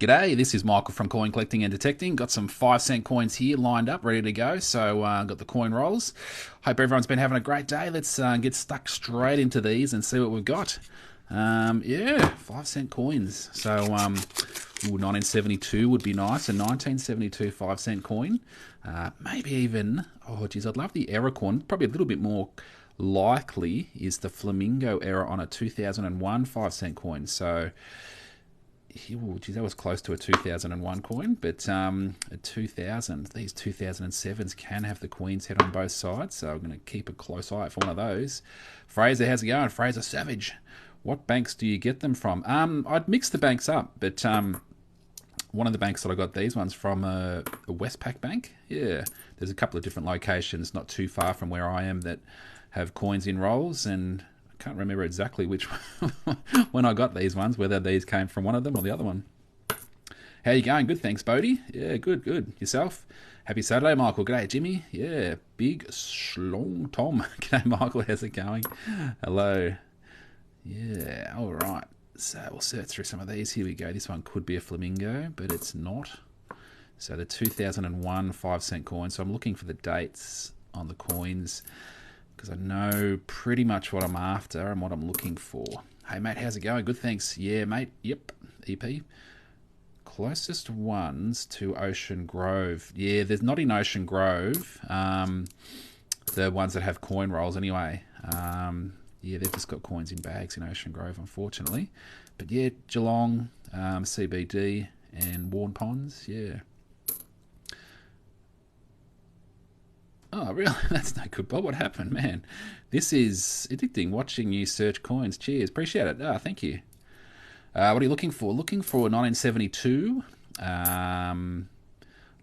G'day, this is Michael from Coin Collecting and Detecting. Got some 5 cent coins here lined up, ready to go. So, got the coin rolls. Hope everyone's been having a great day. Let's get stuck straight into these and see what we've got. Yeah, 5 cent coins. So, 1972 would be nice. A 1972 5 cent coin. Maybe even, oh geez, I'd love the error coin. Probably a little bit more likely is the flamingo error on a 2001 5 cent coin. So, oh, geez, that was close to a 2001 coin, but a 2000, these 2007s can have the Queen's head on both sides, so I'm going to keep a close eye for one of those. Fraser, how's it going? Fraser Savage. What banks do you get them from? I'd mix the banks up, but one of the banks that I got these ones from a Westpac bank. Yeah, there's a couple of different locations not too far from where I am that have coins in rolls, and can't remember exactly which when I got these ones, whether these came from one of them or the other one. How you going? Good, thanks, Bodie. Yeah, good, good. Yourself? Happy Saturday, Michael. G'day, Jimmy. Yeah, big schlong Tom. G'day, Michael. How's it going? Hello. Yeah, all right. So we'll search through some of these. Here we go. This one could be a flamingo, but it's not. So the 2001 5 cent coin. So I'm looking for the dates on the coins, because I know pretty much what I'm after and what I'm looking for. Hey, mate, how's it going? Good, thanks. Yeah, mate. Yep, EP. Closest ones to Ocean Grove. Yeah, there's not in Ocean Grove. The ones that have coin rolls anyway. Yeah, they've just got coins in bags in Ocean Grove, unfortunately. But yeah, Geelong, CBD, and Warren Ponds, yeah. Oh, really? That's no good, Bob. What happened, man? This is addicting, watching you search coins. Cheers. Appreciate it. Thank you. What are you looking for? Looking for a 1972.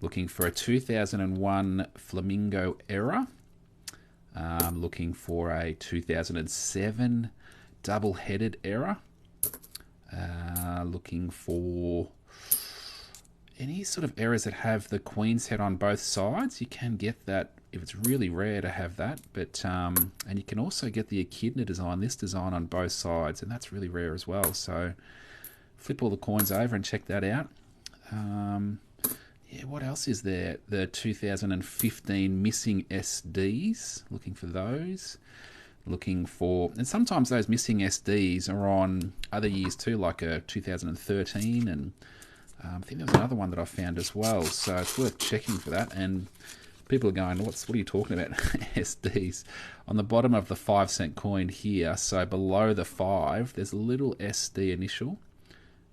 Looking for a 2001 Flamingo Error. Looking for a 2007 double-headed error. Looking for any sort of errors that have the Queen's head on both sides. You can get that if it's really rare to have that, but and you can also get the echidna design, this design on both sides, and that's really rare as well. So flip all the coins over and check that out. Yeah, what else is there? The 2015 missing SDs, looking for those. Looking for, and sometimes those missing SDs are on other years too, like a 2013, and I think there was another one that I found as well, so it's worth checking for that. And people are going, what are you talking about? SDs. On the bottom of the 5 cent coin here, so below the 5, there's a little SD initial,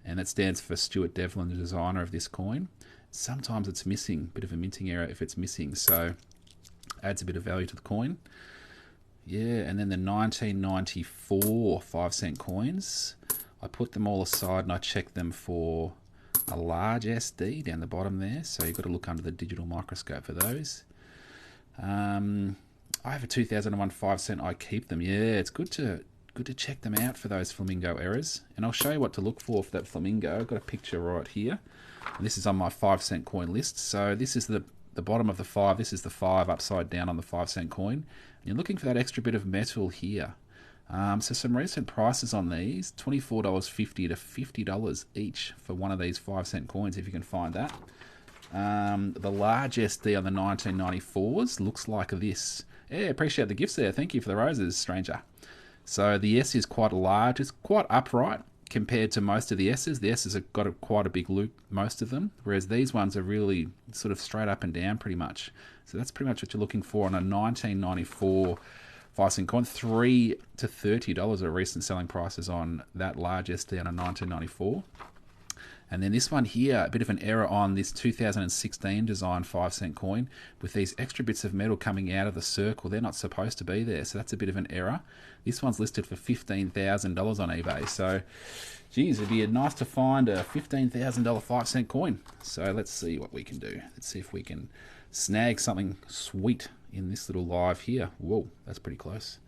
and that stands for Stuart Devlin, the designer of this coin. Sometimes it's missing, bit of a minting error if it's missing, so adds a bit of value to the coin. Yeah, and then the 1994 5 cent coins, I put them all aside and I checked them for a large SD down the bottom there, so you've got to look under the digital microscope for those. I have a 2001 5 cent. I keep them. Yeah, it's good to check them out for those flamingo errors, and I'll show you what to look for that flamingo. I've got a picture right here, and this is on my 5 cent coin list. So this is the bottom of the 5. This is the 5 upside down on the 5 cent coin. And you're looking for that extra bit of metal here. So some recent prices on these, $24.50 to $50 each for one of these 5 cent coins, if you can find that. The large SD on the 1994s looks like this. Yeah, appreciate the gifts there. Thank you for the roses, stranger. So the S is quite large. It's quite upright compared to most of the S's. The S's have got quite a big loop, most of them, whereas these ones are really sort of straight up and down pretty much. So that's pretty much what you're looking for on a 1994 5 cent coin. $3 to $30 are recent selling prices on that large SD on a 1994. And then this one here, a bit of an error on this 2016 design 5 cent coin with these extra bits of metal coming out of the circle. They're not supposed to be there, so that's a bit of an error. This one's listed for $15,000 on eBay. So, geez, it'd be nice to find a $15,000 5 cent coin. So let's see what we can do. Let's see if we can snag something sweet in this little live here. Whoa, that's pretty close.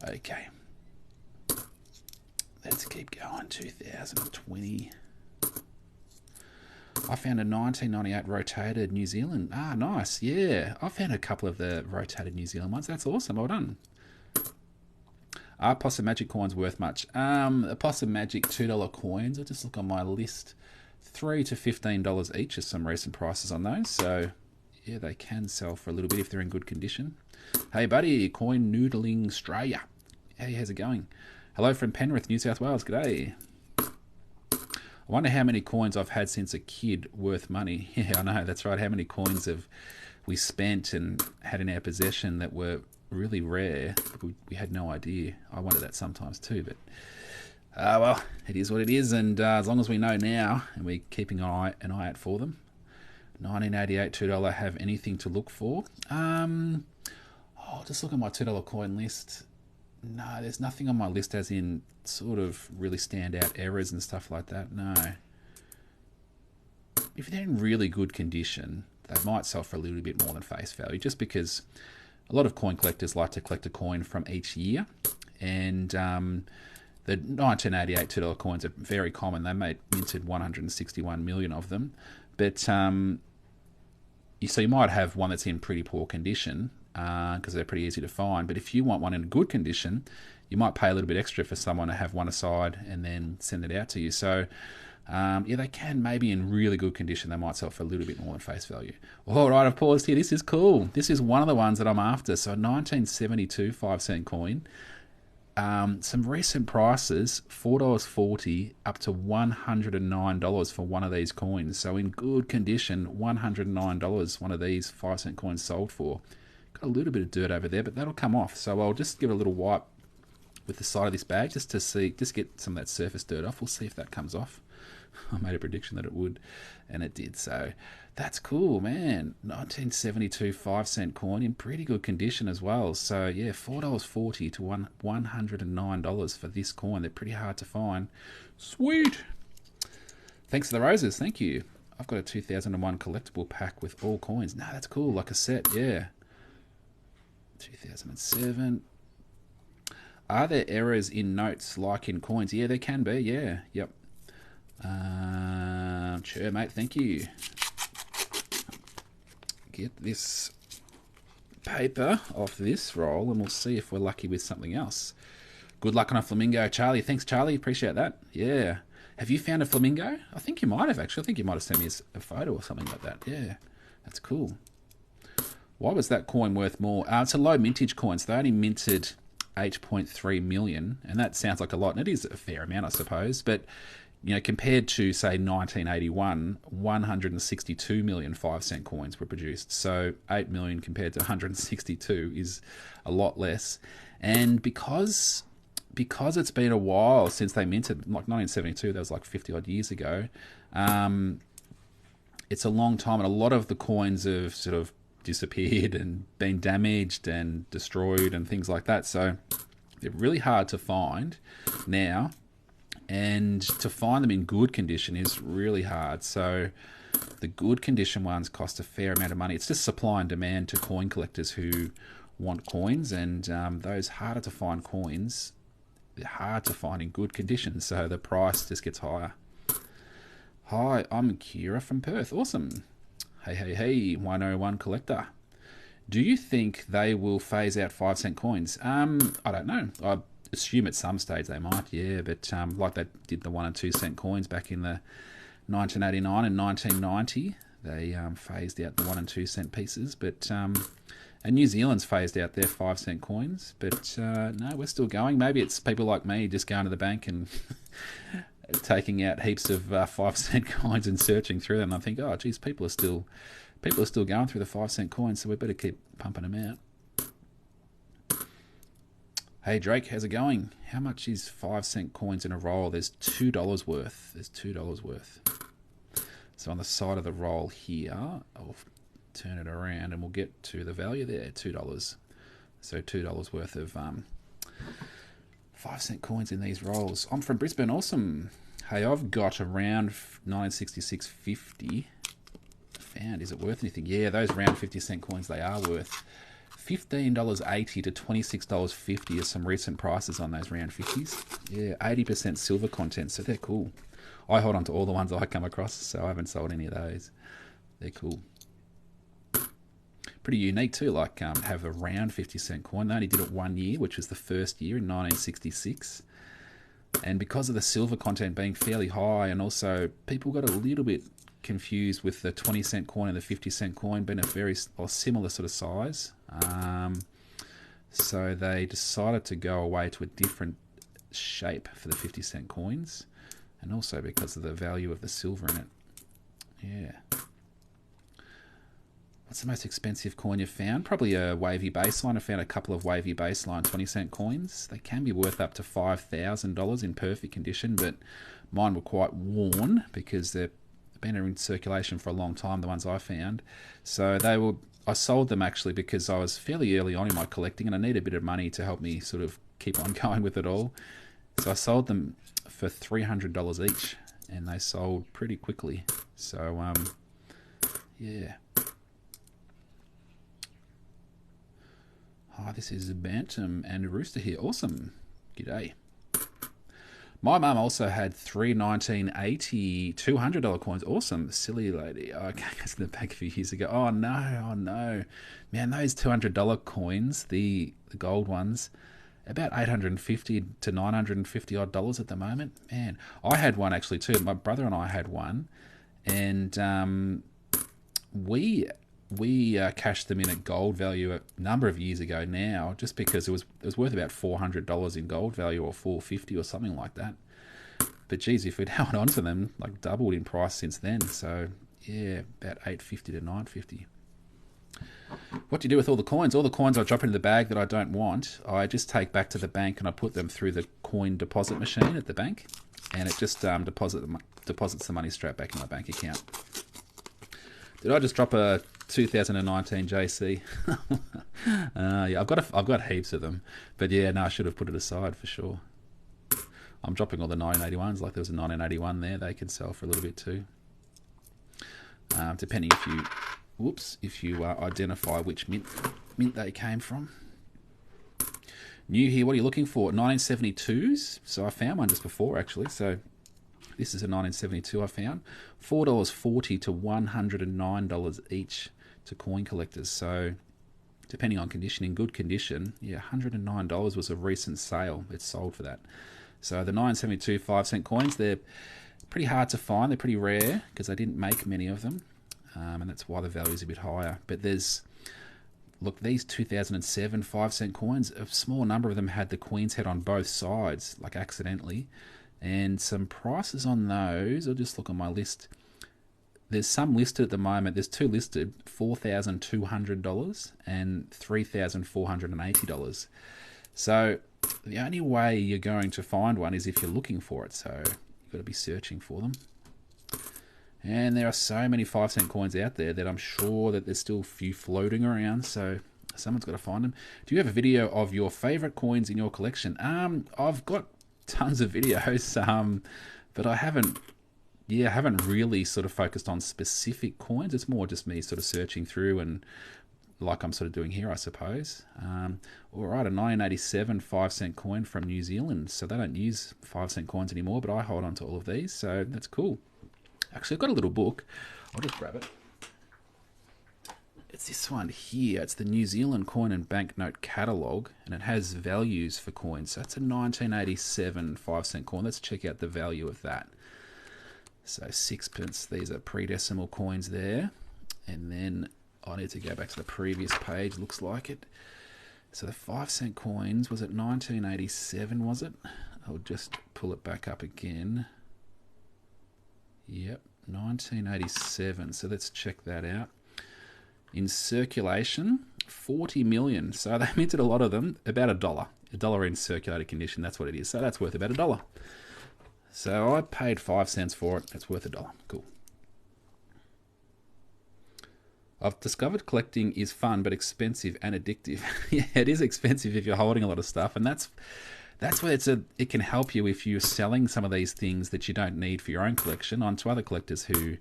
Okay. Let's keep going. 2020. I found a 1998 rotated New Zealand. Ah, nice. Yeah, I found a couple of the rotated New Zealand ones. That's awesome. Well done. Are Possum Magic coins worth much? The Possum Magic $2 coins. I'll just look on my list $3 to $15 each is some recent prices on those. So yeah, they can sell for a little bit if they're in good condition. Hey buddy, Coin Noodling Australia. Hey, how's it going? Hello from Penrith, New South Wales. G'day. I wonder how many coins I've had since a kid worth money. Yeah, I know, that's right. How many coins have we spent and had in our possession that were really rare? We had no idea. I wonder that sometimes too, but well, it is what it is. And as long as we know now and we're keeping an eye out for them. 1988 $2 have anything to look for? Just look at my $2 coin list. No, there's nothing on my list as in sort of really stand out errors and stuff like that. No. If they're in really good condition, they might sell for a little bit more than face value, just because a lot of coin collectors like to collect a coin from each year. And the 1988 $2 coins are very common. They minted 161 million of them. But so you might have one that's in pretty poor condition, because they're pretty easy to find. But if you want one in good condition, you might pay a little bit extra for someone to have one aside and then send it out to you. So yeah, they can, maybe in really good condition, they might sell for a little bit more than face value. All right, I've paused here. This is cool. This is one of the ones that I'm after. So 1972 5-cent coin. Some recent prices, $4.40 up to $109 for one of these coins. So in good condition, $109 one of these 5-cent coins sold for. Got a little bit of dirt over there, but that'll come off. So I'll just give it a little wipe with the side of this bag just get some of that surface dirt off. We'll see if that comes off. I made a prediction that it would, and it did. So that's cool, man. 1972 5-cent coin in pretty good condition as well. So yeah, $4.40 to $109 for this coin. They're pretty hard to find. Sweet. Thanks for the roses. Thank you. I've got a 2001 collectible pack with all coins. No, that's cool. Like a set, yeah. 2007. Are there errors in notes like in coins? Yeah, there can be. Yeah. Yep. Sure, mate. Thank you. Get this paper off this roll and we'll see if we're lucky with something else. Good luck on a flamingo, Charlie. Thanks, Charlie. Appreciate that. Yeah. Have you found a flamingo? I think you might have, actually. I think you might have sent me a photo or something like that. Yeah. That's cool. Why was that coin worth more? It's a low mintage coin, so they only minted 8.3 million, and that sounds like a lot, and it is a fair amount, I suppose, but you know, compared to, say, 1981, 162 million 5-cent coins were produced. So 8 million compared to 162 is a lot less. And because it's been a while since they minted, like 1972, that was like 50 odd years ago, it's a long time, and a lot of the coins have sort of disappeared and been damaged and destroyed and things like that. So they're really hard to find now. And to find them in good condition is really hard. So the good condition ones cost a fair amount of money. It's just supply and demand to coin collectors who want coins, and those harder to find coins, they're hard to find in good condition, so the price just gets higher. Hi, I'm Kira from Perth. Awesome. Hey, 101 collector. Do you think they will phase out 5-cent coins? I don't know. I assume at some stage they might, yeah, but like they did the 1 and 2 cent coins back in the 1989 and 1990, they phased out the 1 and 2 cent pieces, but and New Zealand's phased out their 5-cent coins, but no, we're still going. Maybe it's people like me just going to the bank and taking out heaps of 5-cent coins and searching through them. I think, oh geez, people are still going through the 5-cent coins, so we better keep pumping them out. Hey Drake, how's it going? How much is 5-cent coins in a roll? There's $2 worth. There's $2 worth. So on the side of the roll here, I'll turn it around and we'll get to the value there, $2. So $2 worth of 5-cent coins in these rolls. I'm from Brisbane, awesome. Hey, I've got around 1966.50 found. Is it worth anything? Yeah, those round 50-cent coins, they are worth $15.80 to $26.50 are some recent prices on those round 50s. Yeah, 80% silver content, so they're cool. I hold on to all the ones I come across, so I haven't sold any of those. They're cool. Pretty unique too, like have a round 50-cent coin. They only did it 1 year, which was the first year in 1966. And because of the silver content being fairly high, and also people got a little bit confused with the 20-cent coin and the 50-cent coin being a very similar sort of size. So they decided to go away to a different shape for the 50-cent coins, and also because of the value of the silver in it. Yeah. What's the most expensive coin you've found? Probably a wavy baseline. I found a couple of wavy baseline 20-cent coins. They can be worth up to $5,000 in perfect condition, but mine were quite worn because they've been in circulation for a long time, the ones I found. So I sold them actually because I was fairly early on in my collecting and I need a bit of money to help me sort of keep on going with it all. So I sold them for $300 each, and they sold pretty quickly. So, yeah. Oh, this is Bantam and Rooster here. Awesome. G'day. My mum also had three 1980 $200 coins. Awesome. Silly lady. Oh, okay, it's in the back a few years ago. Oh, no. Oh, no. Man, those $200 coins, the gold ones, about $850 to $950 odd dollars at the moment. Man, I had one actually too. My brother and I had one, and we cashed them in at gold value a number of years ago now, just because it was worth about $400 in gold value, or $450 or something like that. But geez, if we'd held on to them, like doubled in price since then. So yeah, about $850 to $950. What do you do with all the coins? All the coins I drop into the bag that I don't want, I just take back to the bank and I put them through the coin deposit machine at the bank, and it just deposits the money straight back in my bank account. Did I just drop a 2019 JC? Yeah, I've got heaps of them, but yeah, no, I should have put it aside for sure. I'm dropping all the 1981s. Like there was a 1981 there. They can sell for a little bit too, depending if you identify which mint they came from. New here. What are you looking for? 1972s. So I found one just before actually. So this is a 1972 I found. $4.40 to $109 each to coin collectors. So depending on condition, in good condition, yeah, $109 was a recent sale. It's sold for that. So the 1972 5-cent coins, they're pretty hard to find. They're pretty rare because they didn't make many of them, and that's why the value is a bit higher. But look, these 2007 5-cent coins, a small number of them had the Queen's head on both sides, like accidentally. And some prices on those, I'll just look on my list. There's some listed at the moment. There's two listed, $4,200 and $3,480. So the only way you're going to find one is if you're looking for it. So you've got to be searching for them. And there are so many 5-cent coins out there that I'm sure that there's still a few floating around. So someone's got to find them. Do you have a video of your favorite coins in your collection? I've got tons of videos, but I haven't really sort of focused on specific coins. It's more just me sort of searching through, and like I'm sort of doing here, I suppose. All right, a 1987 5-cent coin from New Zealand. So they don't use 5-cent coins anymore, but I hold on to all of these, so that's cool. Actually, I've got a little book. I'll just grab it. It's this one here. It's the New Zealand Coin and Banknote Catalogue, and it has values for coins. So it's a 1987 5-cent coin. Let's check out the value of that. So sixpence. These are pre-decimal coins there. And then I need to go back to the previous page. Looks like it. So the 5-cent coins, was it 1987, was it? I'll just pull it back up again. Yep, 1987. So let's check that out. In circulation, 40 million. So they minted a lot of them, about $1. $1 in circulated condition, that's what it is. So that's worth about $1. So I paid 5 cents for it. It's worth $1. Cool. I've discovered collecting is fun but expensive and addictive. Yeah, it is expensive if you're holding a lot of stuff, and that's where it can help you if you're selling some of these things that you don't need for your own collection onto other collectors who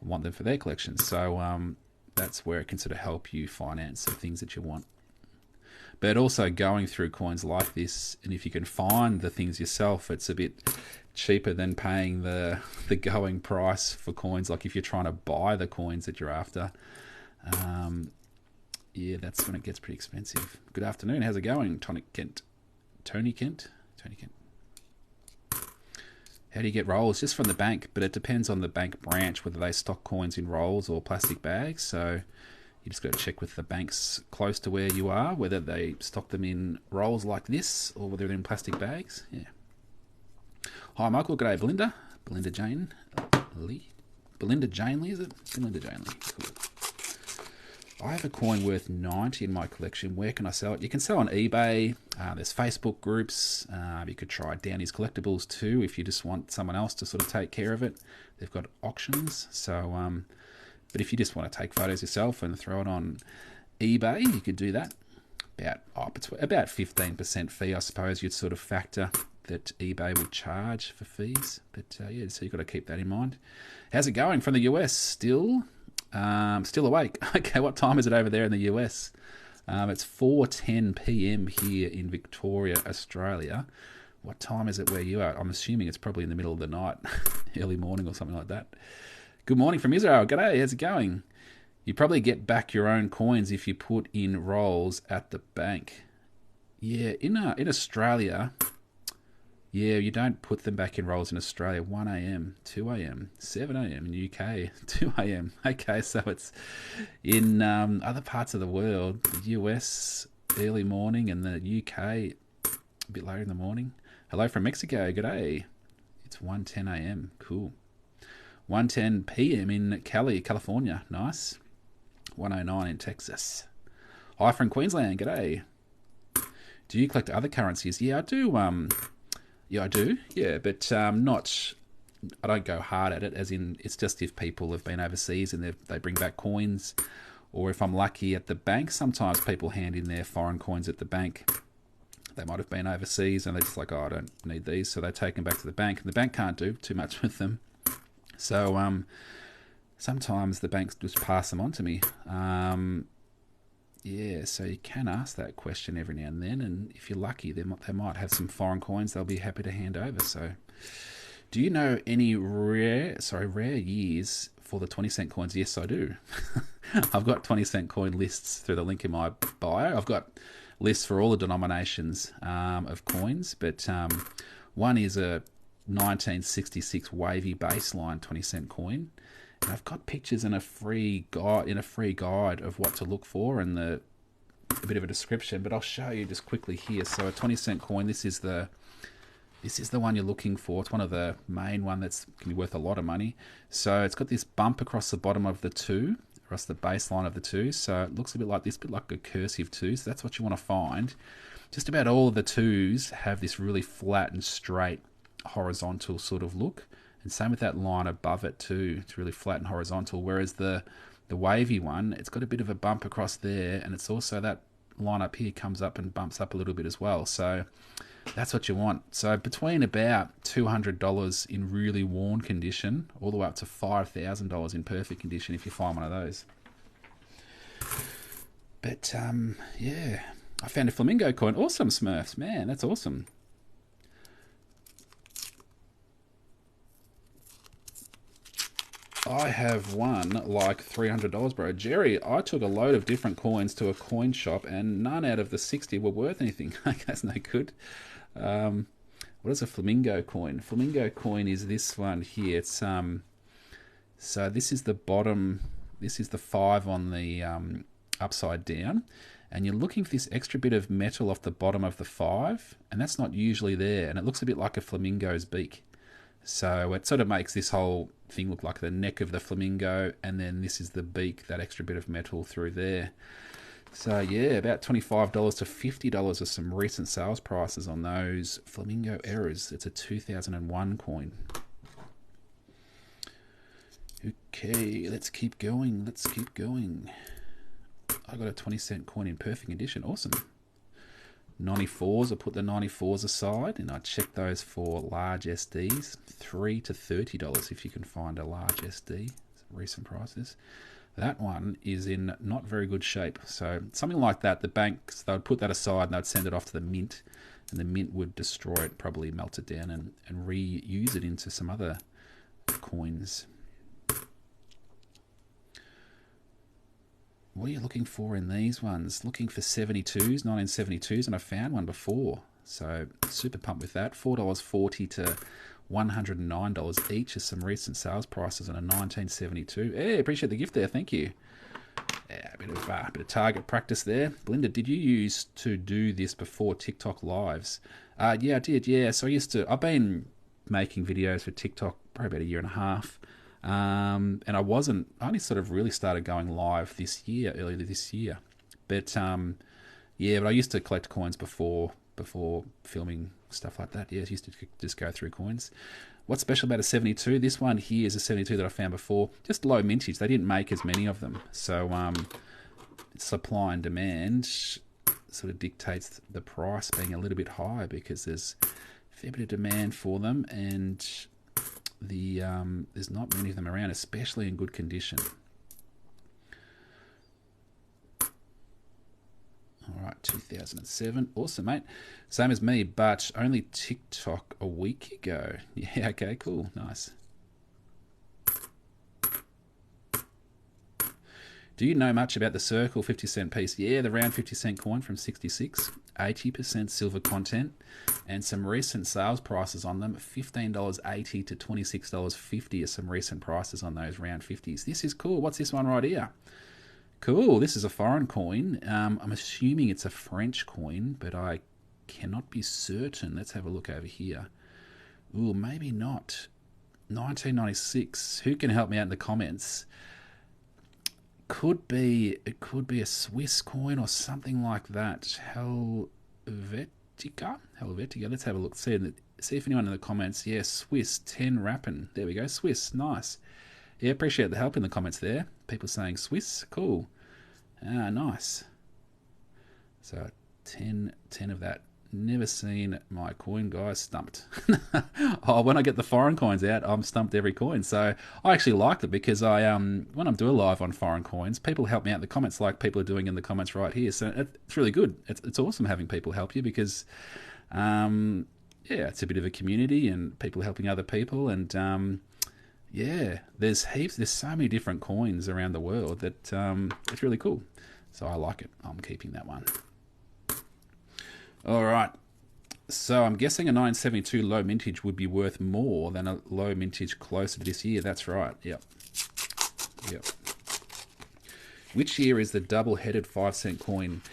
want them for their collections. So that's where it can sort of help you finance the things that you want. But also going through coins like this, and if you can find the things yourself, it's a bit cheaper than paying the going price for coins. Like if you're trying to buy the coins that you're after, yeah, that's when it gets pretty expensive. Good afternoon. How's it going, Tony Kent? How do you get rolls? Just from the bank, but it depends on the bank branch whether they stock coins in rolls or plastic bags. So you just got to check with the banks close to where you are whether they stock them in rolls like this or whether they're in plastic bags. Yeah. Hi, Michael. G'day, Belinda. Belinda Jane Lee. Belinda Jane Lee, is it? Belinda Jane Lee. Cool. I have a coin worth 90 in my collection. Where can I sell it? You can sell on eBay. There's Facebook groups. You could try Downey's Collectibles too if you just want someone else to sort of take care of it. They've got auctions. So, but if you just want to take photos yourself and throw it on eBay, you could do that. About 15% fee, I suppose you'd sort of factor that eBay would charge for fees. But yeah, so you've got to keep that in mind. How's it going from the US? Still awake. Okay, what time is it over there in the US? It's 4:10 p.m. here in Victoria, Australia. What time is it where you are? I'm assuming it's probably in the middle of the night, early morning or something like that. Good morning from Israel. G'day, how's it going? You probably get back your own coins if you put in rolls at the bank. Yeah, in Australia, yeah, you don't put them back in rolls in Australia. 1 a.m., 2 a.m., 7 a.m. in the UK, 2 a.m. Okay, so it's in other parts of the world, the US, early morning, and the UK, a bit later in the morning. Hello from Mexico. G'day. It's 1:10 a.m. Cool. 1:10 p.m. in Cali, California. Nice. 1:09 in Texas. Hi from Queensland. G'day. Do you collect other currencies? Yeah, I do. Yeah, I do. Yeah, but not. I don't go hard at it. As in, it's just if people have been overseas and they bring back coins, or if I'm lucky at the bank. Sometimes people hand in their foreign coins at the bank. They might have been overseas and they're just like, oh, I don't need these, so they take them back to the bank, and the bank can't do too much with them. So sometimes the banks just pass them on to me. Yeah, so you can ask that question every now and then, and if you're lucky, they might have some foreign coins they'll be happy to hand over. So, do you know any rare years for the 20-cent coins? Yes, I do. I've got 20-cent coin lists through the link in my bio. I've got lists for all the denominations of coins, but one is a 1966 wavy baseline 20-cent coin. And I've got pictures in a free guide of what to look for and a bit of a description, but I'll show you just quickly here. So a 20-cent coin, this is the one you're looking for. It's one of the main one that's can be worth a lot of money. So it's got this bump across the bottom of the two, across the baseline of the two. So it looks a bit like this, a bit like a cursive two. So that's what you want to find. Just about all of the twos have this really flat and straight horizontal sort of look. And same with that line above it too. It's really flat and horizontal. Whereas the wavy one, it's got a bit of a bump across there, and it's also that line up here comes up and bumps up a little bit as well. So that's what you want. So between about $200 in really worn condition, all the way up to $5,000 in perfect condition if you find one of those. But yeah, I found a flamingo coin. Awesome, Smurfs. Man, that's awesome. I have won like $300, bro. Jerry, I took a load of different coins to a coin shop and none out of the 60 were worth anything. That's no good. What is a flamingo coin? Flamingo coin is this one here. It's so this is the bottom. This is the 5 on the upside down. And you're looking for this extra bit of metal off the bottom of the 5. And that's not usually there. And it looks a bit like a flamingo's beak. So it sort of makes this whole thing look like the neck of the flamingo, and then this is the beak, that extra bit of metal through there. So yeah, about $25 to $50 are some recent sales prices on those flamingo errors. It's a 2001 coin. Okay, let's keep going. I got a 20-cent coin in perfect condition. Awesome. 94s, I put the 94s aside and I check those for large SDs. $3 to $30 if you can find a large SD. Recent prices. That one is in not very good shape. So something like that, the banks, they would put that aside and they'd send it off to the mint, and the mint would destroy it, probably melt it down and reuse it into some other coins. What are you looking for in these ones? Looking for 72s, 1972s, and I found one before. So super pumped with that. $4.40 to $109 each is some recent sales prices on a 1972. Hey, appreciate the gift there. Thank you. Yeah, a bit of target practice there. Belinda, did you used to do this before TikTok lives? Yeah, I did. Yeah, so I've been making videos for TikTok probably about a year and a half. And I only sort of really started going live earlier this year. But yeah, but I used to collect coins before filming stuff like that. Yeah, I used to just go through coins. What's special about a 72? This one here is a 72 that I found before. Just low mintage. They didn't make as many of them. So supply and demand sort of dictates the price being a little bit higher because there's a fair bit of demand for them, and there's not many of them around, especially in good condition. All right, 2007. Awesome, mate. Same as me, but only TikTok a week ago. Yeah, okay, cool. Nice. Do you know much about the Circle 50-cent piece? Yeah, the round 50-cent coin from 66. 80% silver content. And some recent sales prices on them. $15.80 to $26.50 are some recent prices on those round 50s. This is cool. What's this one right here? Cool, this is a foreign coin. I'm assuming it's a French coin, but I cannot be certain. Let's have a look over here. Ooh, maybe not. 1996. Who can help me out in the comments? It could be a Swiss coin or something like that. Helvetica. Let's have a look. See if anyone in the comments. Yeah, Swiss 10 Rappen. There we go. Swiss. Nice. Yeah, appreciate the help in the comments there. People saying Swiss. Cool. Ah, nice. So 10 of that. Never seen my coin, guys. Stumped. Oh, when I get the foreign coins out, I'm stumped every coin. So I actually liked it because when I'm doing live on foreign coins, people help me out in the comments like people are doing in the comments right here. So it's really good. It's awesome having people help you because, yeah, it's a bit of a community and people helping other people. And yeah, there's so many different coins around the world that it's really cool. So I like it. I'm keeping that one. All right. So I'm guessing a 972 low mintage would be worth more than a low mintage closer to this year. That's right. Yep. Which year is the double-headed 5-cent coin?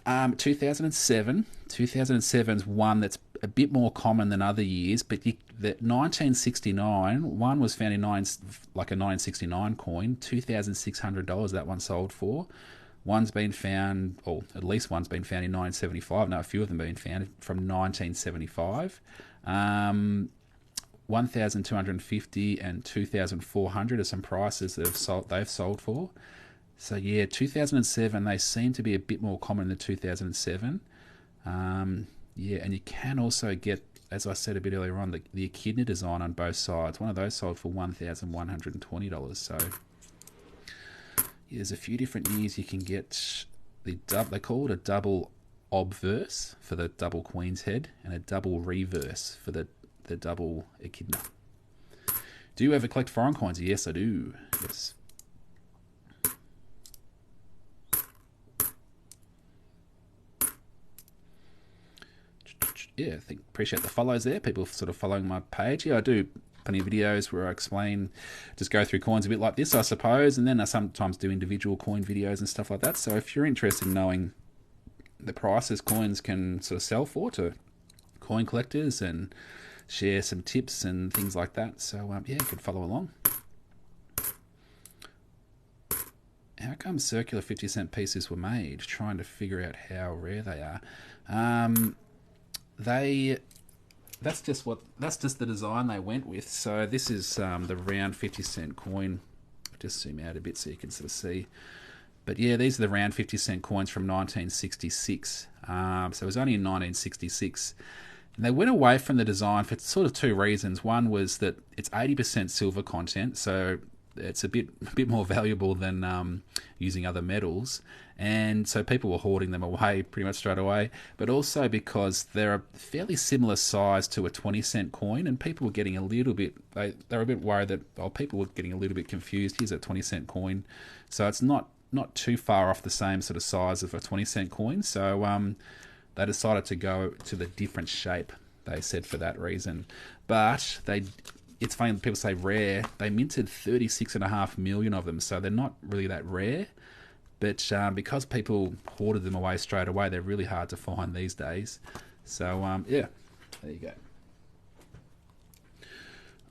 2007. 2007's one that's a bit more common than other years, but the 1969 one was found in like a 969 coin, $2,600 that one sold for. One's been found, or at least one's been found in 1975. No, a few of them have been found from 1975. 1,250 and 2,400 are some prices that they've sold for. So yeah, 2007, they seem to be a bit more common than 2007. Yeah, and you can also get, as I said a bit earlier on, the echidna design on both sides. One of those sold for $1,120. So yeah, there's a few different years you can get they call it a double obverse for the double queen's head and a double reverse for the double echidna. Do you ever collect foreign coins? Yes, I do. Yes. Yeah, appreciate the follows there. People sort of following my page. Yeah, I do plenty of videos where I just go through coins a bit like this, I suppose, and then I sometimes do individual coin videos and stuff like that. So if you're interested in knowing the prices coins can sort of sell for to coin collectors and share some tips and things like that, so yeah, you can follow along. How come circular 50-cent pieces were made? Trying to figure out how rare they are. That's just the design they went with. So this is the round 50-cent coin. I'll just zoom out a bit so you can sort of see. But yeah, these are the round 50-cent coins from 1966. So it was only in 1966. And they went away from the design for sort of two reasons. One was that it's 80% silver content, so it's a bit more valuable than using other metals, and so people were hoarding them away pretty much straight away. But also because they're a fairly similar size to a 20-cent coin, and people were getting a little bit they were a bit worried that people were getting a little bit confused. Here's a 20-cent coin, so it's not too far off the same sort of size of a 20-cent coin. So they decided to go to the different shape they said for that reason. But it's funny when people say rare. They minted 36.5 million of them, so they're not really that rare. But because people hoarded them away straight away, they're really hard to find these days. So yeah, there you go.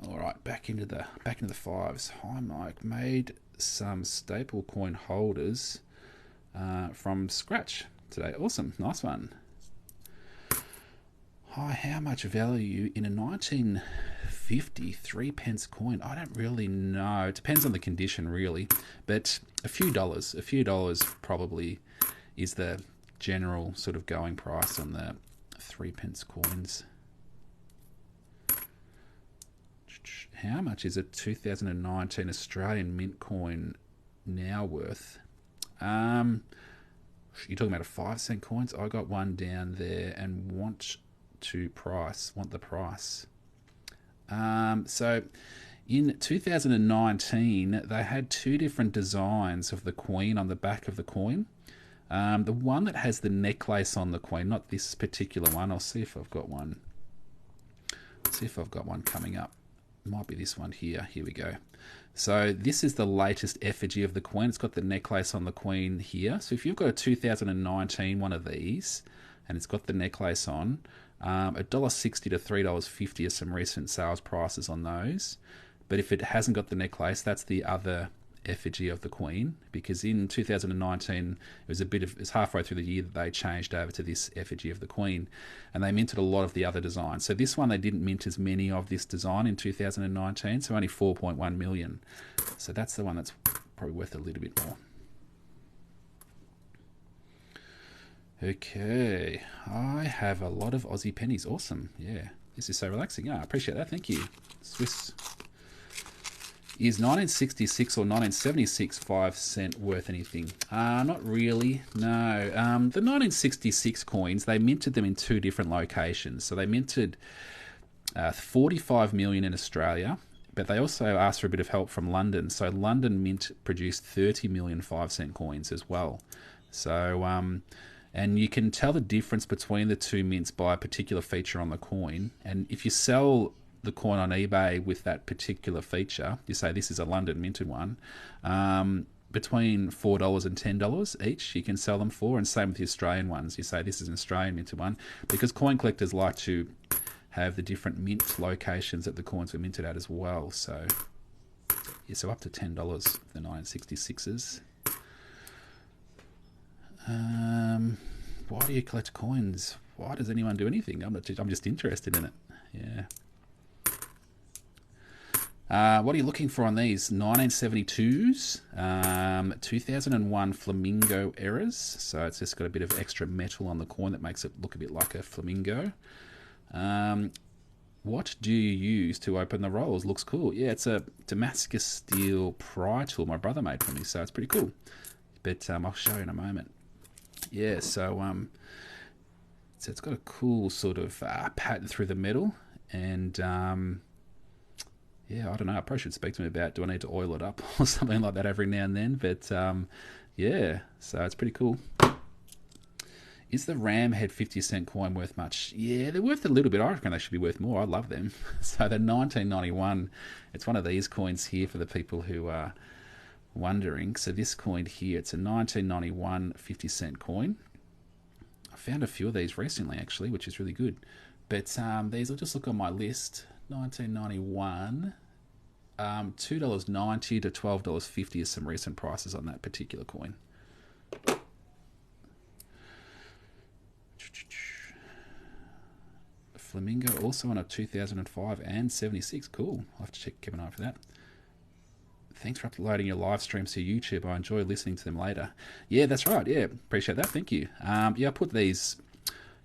All right, back into the fives. Hi Mike, made some staple coin holders from scratch today. Awesome, nice one. Hi, how much value in a 1950 3p coin? I don't really know. It depends on the condition, really, but a few dollars probably is the general sort of going price on the 3p coins. How much is a 2019 Australian mint coin now worth? You're talking about a 5 cent coins? I got one down there and want the price. So in 2019, they had two different designs of the queen on the back of the coin. The one that has the necklace on the queen, not this particular one. I'll see if I've got one. Coming up. Might be this one here. Here we go. So this is the latest effigy of the queen. It's got the necklace on the queen here. So if you've got a 2019 one of these, and it's got the necklace on, $1.60 to $3.50 are some recent sales prices on those. But if it hasn't got the necklace, that's the other effigy of the queen, because in 2019 it's halfway through the year that they changed over to this effigy of the queen, and they minted a lot of the other designs. So this one, they didn't mint as many of this design in 2019, so only 4.1 million. So that's the one that's probably worth a little bit more. Okay, I have a lot of Aussie pennies. Awesome. Yeah, this is so relaxing. Yeah, I appreciate that. Thank you. Swiss. Is 1966 or 1976 5 cent worth anything? Not really, no. The 1966 coins, they minted them in two different locations. So they minted 45 million in Australia, but they also asked for a bit of help from London. So London Mint produced 30 million 5 cent coins as well. So, and you can tell the difference between the two mints by a particular feature on the coin. And if you sell the coin on eBay with that particular feature, you say this is a London minted one, between $4 and $10 each you can sell them for, and same with the Australian ones. You say this is an Australian minted one, because coin collectors like to have the different mint locations that the coins were minted at as well. So yeah, so up to $10 for the 1966s. Why do you collect coins? Why does anyone do anything? I'm just interested in it. Yeah. What are you looking for on these? 1972s, 2001 flamingo errors. So it's just got a bit of extra metal on the coin that makes it look a bit like a flamingo. What do you use to open the rolls? Looks cool. Yeah, it's a Damascus steel pry tool my brother made for me, so it's pretty cool. But I'll show you in a moment. Yeah, so it's got a cool sort of pattern through the metal, and yeah, I don't know. I probably should speak to him about, do I need to oil it up or something like that every now and then? But yeah, so it's pretty cool. Is the Ram Head 50-cent coin worth much? Yeah, they're worth a little bit. I reckon they should be worth more. I love them. So the 1991, it's one of these coins here for the people who are wondering. So this coin here, it's a 1991 50-cent coin. I found a few of these recently, actually, which is really good. But these, I'll just look on my list. 1991, $2.90 to $12.50 is some recent prices on that particular coin. Flamingo also on a 2005 and 76. Cool. I'll have to keep an eye for that. Thanks for uploading your live streams to YouTube. I enjoy listening to them later. Yeah, that's right. Yeah, appreciate that. Thank you. Yeah, I put these.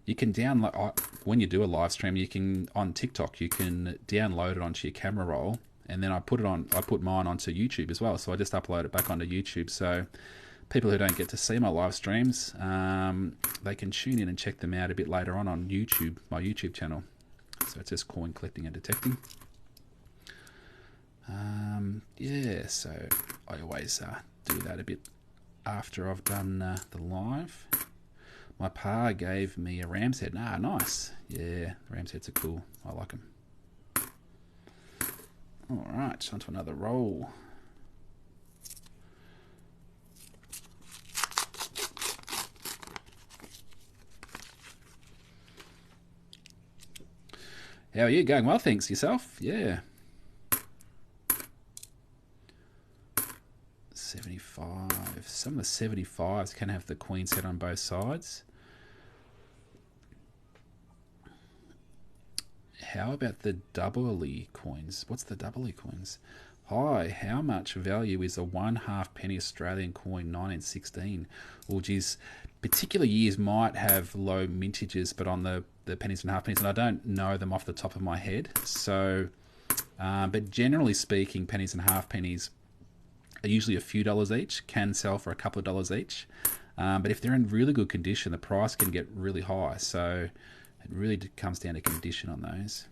You can download, when you do a live stream, you can, on TikTok, you can download it onto your camera roll, and then I put mine onto YouTube as well. So I just upload it back onto YouTube. So people who don't get to see my live streams, they can tune in and check them out a bit later on YouTube, my YouTube channel. So it's just coin collecting and detecting. Yeah, so I always do that a bit after I've done the live. My pa gave me a ram's head. Ah, nice. Yeah, ram's heads are cool. I like them. All right, on to another roll. How are you? Going well, thanks. Yourself? Yeah. 75. Some of the 75s can have the queen set on both sides. How about the double E coins? What's the double E coins? Hi, how much value is a 1/2 penny Australian coin 1916? Well, geez, particular years might have low mintages, but on the pennies and half pennies, and I don't know them off the top of my head. So, but generally speaking, pennies and half pennies are usually a few dollars each, can sell for a couple of dollars each. But if they're in really good condition, the price can get really high. So it really comes down to condition on those.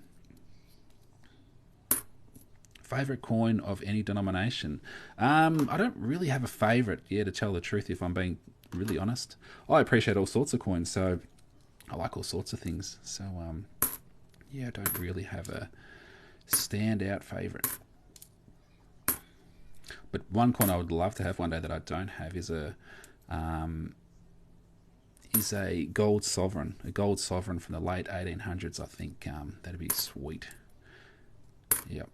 Favourite coin of any denomination? I don't really have a favourite, to tell the truth, if I'm being really honest. I appreciate all sorts of coins, so I like all sorts of things. So, I don't really have a standout favourite. But one coin I would love to have one day that I don't have is a gold sovereign. A gold sovereign from the late 1800s, I think. That'd be sweet. Yep.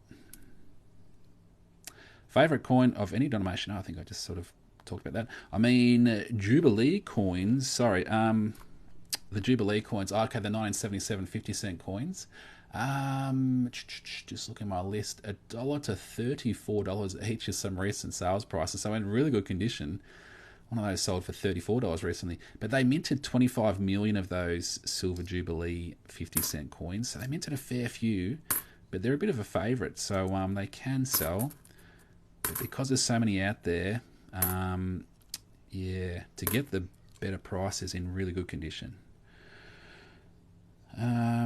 Favourite coin of any denomination? I think I just sort of talked about that. I mean, Jubilee coins. Sorry, the Jubilee coins. Oh, okay, the 1977 50-cent coins. Just look at my list. $1 to $34 each is some recent sales prices. So in really good condition. One of those sold for $34 recently. But they minted 25 million of those Silver Jubilee 50-cent coins. So they minted a fair few, but they're a bit of a favourite. So they can sell. But because there's so many out there, to get the better prices in really good condition. How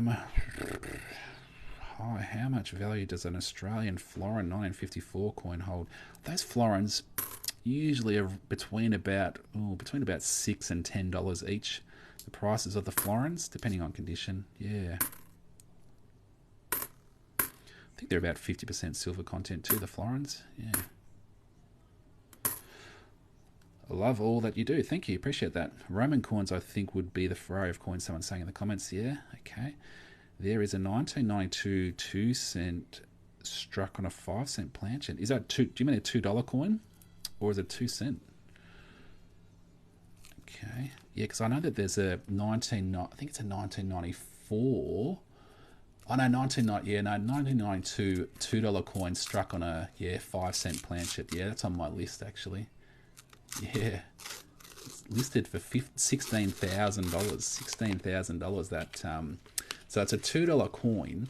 much value does an Australian florin 1954 coin hold? Those florins usually are between about $6 and $10 each. The prices of the florins, depending on condition. Yeah. I think they're about 50% silver content too, the florins. Yeah. I love all that you do. Thank you. Appreciate that. Roman coins, I think, would be the Ferrari of coins. Someone's saying in the comments. Yeah. Okay. There is a 1992 2-cent struck on a 5-cent planchet. Is that do you mean a $2 coin? Or is it 2 cent? Okay. Yeah, because I know that there's a I think it's a 1994. Oh no, 1992 $2 coin struck on a 5-cent planchet. Yeah, that's on my list actually. Yeah, it's listed for $16,000. $16,000. That so it's a $2 coin,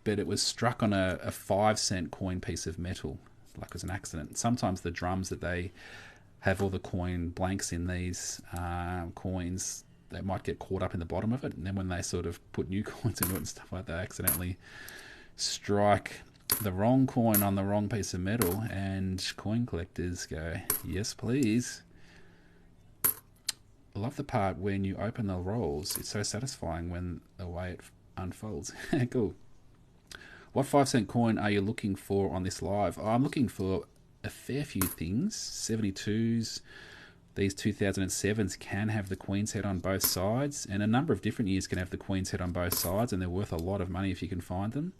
but it was struck on a 5-cent coin piece of metal, like it was an accident. Sometimes the drums that they have all the coin blanks in these coins, they might get caught up in the bottom of it, and then when they sort of put new coins into it and stuff like that, they accidentally strike the wrong coin on the wrong piece of metal, and coin collectors go, yes please. I love the part when you open the rolls. It's so satisfying when the way it unfolds. Cool. What 5-cent coin are you looking for on this live? Oh, I'm looking for a fair few things. 72s, these 2007s can have the Queen's head on both sides, and a number of different years can have the Queen's head on both sides, and they're worth a lot of money if you can find them.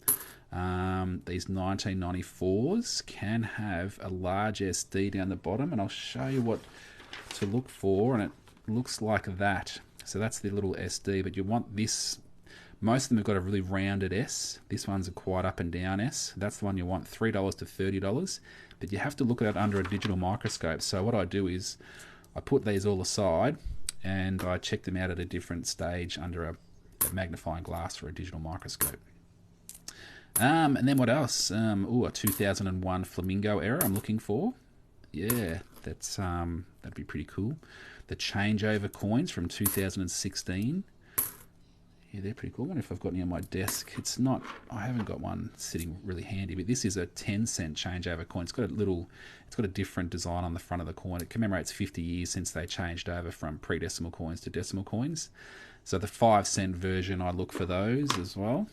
These 1994s can have a large SD down the bottom, and I'll show you what to look for, and it looks like that. So that's the little SD, but you want this. Most of them have got a really rounded S. This one's a quite up and down S. That's the one you want, $3 to $30. But you have to look at it under a digital microscope. So what I do is I put these all aside and I check them out at a different stage under a magnifying glass or a digital microscope. And then what else? A 2001 Flamingo error I'm looking for. Yeah, that's that'd be pretty cool. The changeover coins from 2016. Yeah, they're pretty cool. I wonder if I've got any on my desk. It's not, I haven't got one sitting really handy, but this is a 10-cent changeover coin. It's got a different design on the front of the coin. It commemorates 50 years since they changed over from pre-decimal coins to decimal coins. So the 5-cent version, I look for those as well.